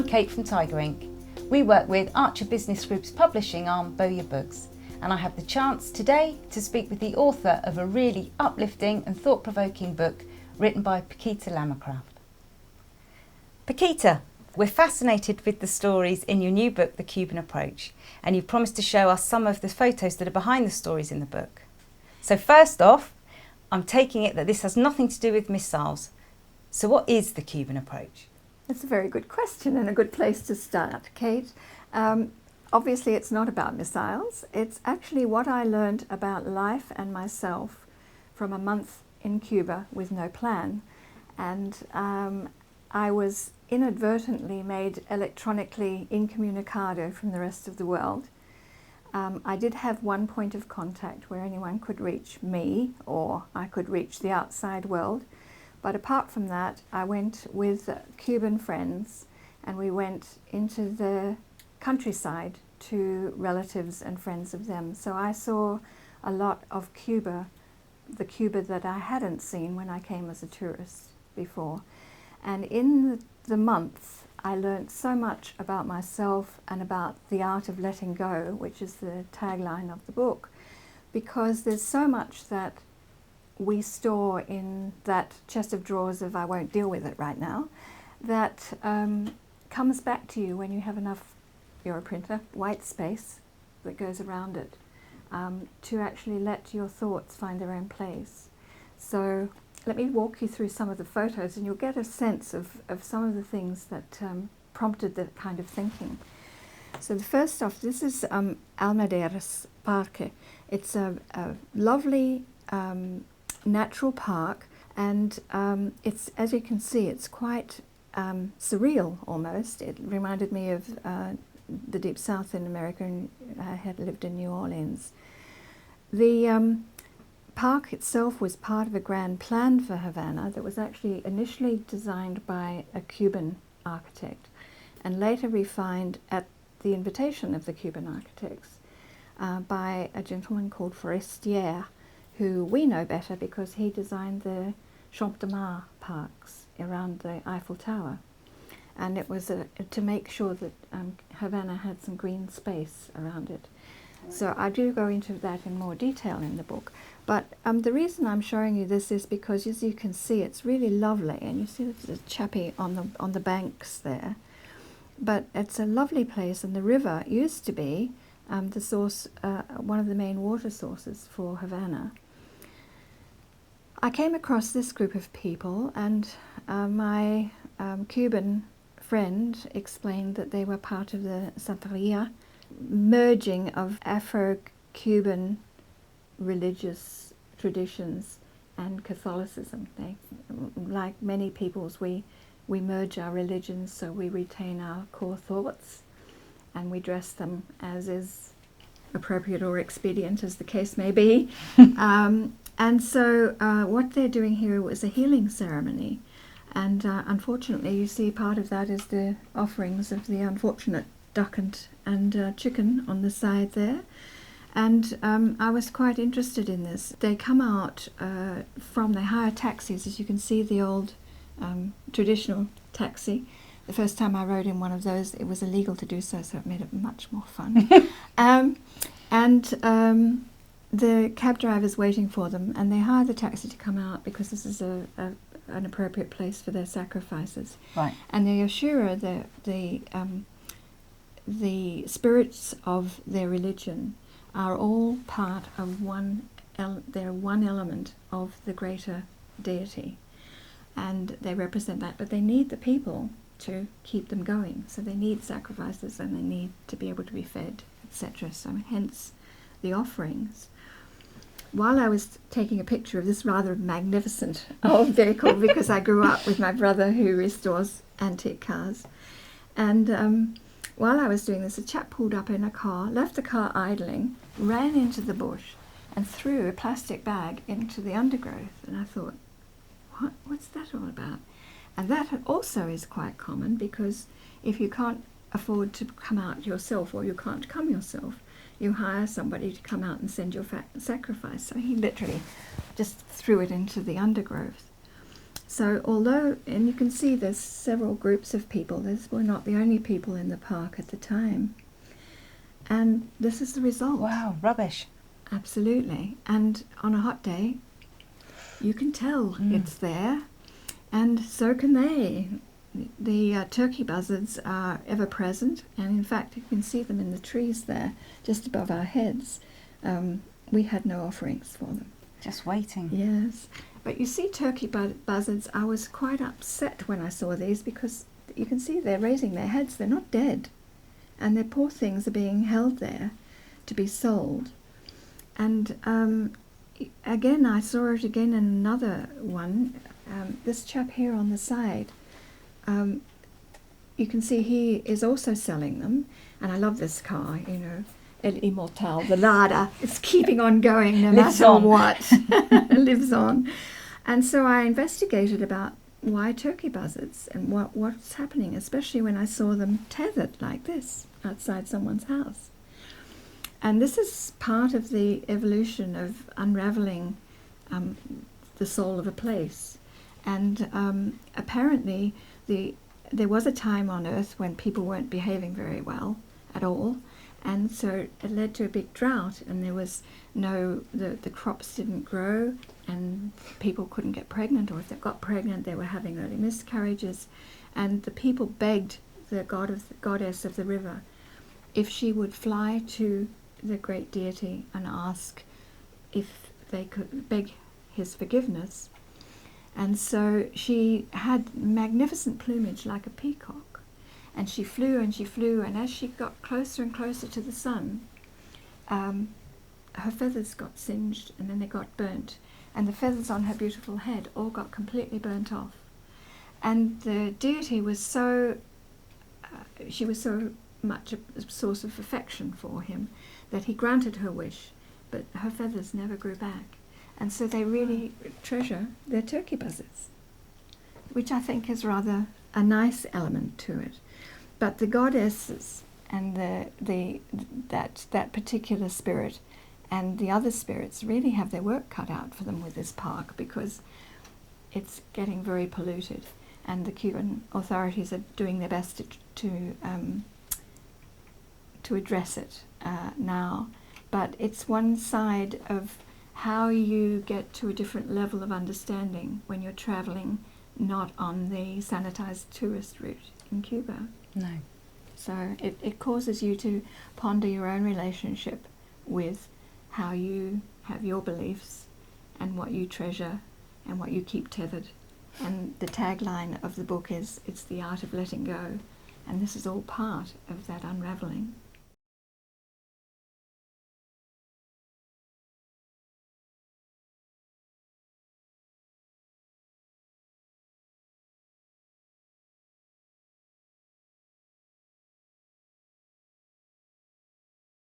Kate from Tiger Ink. We work with Archer Business Group's publishing arm, Bowyer Books, and I have the chance today to speak with the author of a really uplifting and thought-provoking book written by Paquita Lamacraft. Paquita, we're fascinated with the stories in your new book, The Cuban Approach, and you've promised to show us some of the photos that are behind the stories in the book. So first off, I'm taking it that this has nothing to do with missiles. So what is the Cuban approach? That's a very good question and a good place to start, Kate. Obviously it's not about missiles. It's actually what I learned about life and myself from a month in Cuba with no plan. And I was inadvertently made electronically incommunicado from the rest of the world. I did have one point of contact where anyone could reach me or I could reach the outside world. But apart from that, I went with Cuban friends and we went into the countryside to relatives and friends of them. So I saw a lot of Cuba, the Cuba that I hadn't seen when I came as a tourist before. And in the month, I learned so much about myself and about the art of letting go, which is the tagline of the book, because there's so much that we store in that chest of drawers of I won't deal with it right now, that comes back to you when you have enough, you're a printer, white space that goes around it, to actually let your thoughts find their own place. So let me walk you through some of the photos and you'll get a sense of some of the things that prompted that kind of thinking. So the first off, this is Almaderas Parque. It's a lovely natural park, and it's, as you can see, it's quite surreal almost. It reminded me of the Deep South in America, and I had lived in New Orleans. The park itself was part of a grand plan for Havana that was actually initially designed by a Cuban architect and later refined at the invitation of the Cuban architects by a gentleman called Forestier, who we know better because he designed the Champ de Mars parks around the Eiffel Tower. And it was to make sure that Havana had some green space around it. So I do go into that in more detail in the book. But the reason I'm showing you this is because, as you can see, it's really lovely. And you see the chappie on the banks there. But it's a lovely place, and the river used to be the source, one of the main water sources for Havana. I came across this group of people, and my Cuban friend explained that they were part of the Santeria, merging of Afro-Cuban religious traditions and Catholicism. Like many peoples, we merge our religions so we retain our core thoughts and we dress them as is appropriate or expedient, as the case may be. And so what they're doing here was a healing ceremony. And unfortunately, you see part of that is the offerings of the unfortunate duck and chicken on the side there. And I was quite interested in this. They come out they hire taxis, as you can see, the old traditional taxi. The first time I rode in one of those, it was illegal to do so, so it made it much more fun. The cab driver's waiting for them, and they hire the taxi to come out because this is an appropriate place for their sacrifices. Right. And the Ashura, the spirits of their religion, are all part of they're one element of the greater deity, and they represent that. But they need the people to keep them going, so they need sacrifices and they need to be able to be fed, etc. So hence the offerings. While I was taking a picture of this rather magnificent old vehicle, because I grew up with my brother who restores antique cars, and while I was doing this, a chap pulled up in a car, left the car idling, ran into the bush and threw a plastic bag into the undergrowth. And I thought, what's that all about? And that also is quite common, because if you can't afford to come out yourself, or you can't come yourself, you hire somebody to come out and send your sacrifice. So he literally just threw it into the undergrowth. So although, and you can see there's several groups of people, we're not the only people in the park at the time. And this is the result. Wow, rubbish. Absolutely. And on a hot day, you can tell it's there, and so can they. The turkey buzzards are ever present, and in fact you can see them in the trees there, just above our heads. We had no offerings for them. Just waiting. Yes. But you see turkey buzzards, I was quite upset when I saw these, because you can see they're raising their heads, they're not dead. And their poor things are being held there to be sold. And again, I saw it again in another one. This chap here on the side, you can see he is also selling them. And I love this car, you know, El Immortal, the Lada. It's keeping on going no Lives matter on. what. Lives on. And so I investigated about why turkey buzzards and what's happening, especially when I saw them tethered like this outside someone's house. And this is part of the evolution of unraveling the soul of a place. And apparently there was a time on Earth when people weren't behaving very well at all, and so it led to a big drought, and there was the crops didn't grow, and people couldn't get pregnant, or if they got pregnant they were having early miscarriages, and the people begged the goddess of the river if she would fly to the great deity and ask if they could beg his forgiveness. And so she had magnificent plumage like a peacock, and she flew and she flew, and as she got closer and closer to the sun, her feathers got singed, and then they got burnt, and the feathers on her beautiful head all got completely burnt off. And the deity was she was so much a source of affection for him that he granted her wish, but her feathers never grew back. And so they really treasure their turkey buzzards, which I think is rather a nice element to it. But the goddesses and that particular spirit and the other spirits really have their work cut out for them with this park, because it's getting very polluted, and the Cuban authorities are doing their best to address it now. But it's one side of how you get to a different level of understanding when you're traveling not on the sanitized tourist route in Cuba. No. So it causes you to ponder your own relationship with how you have your beliefs and what you treasure and what you keep tethered. And the tagline of the book is, it's the art of letting go. And this is all part of that unraveling.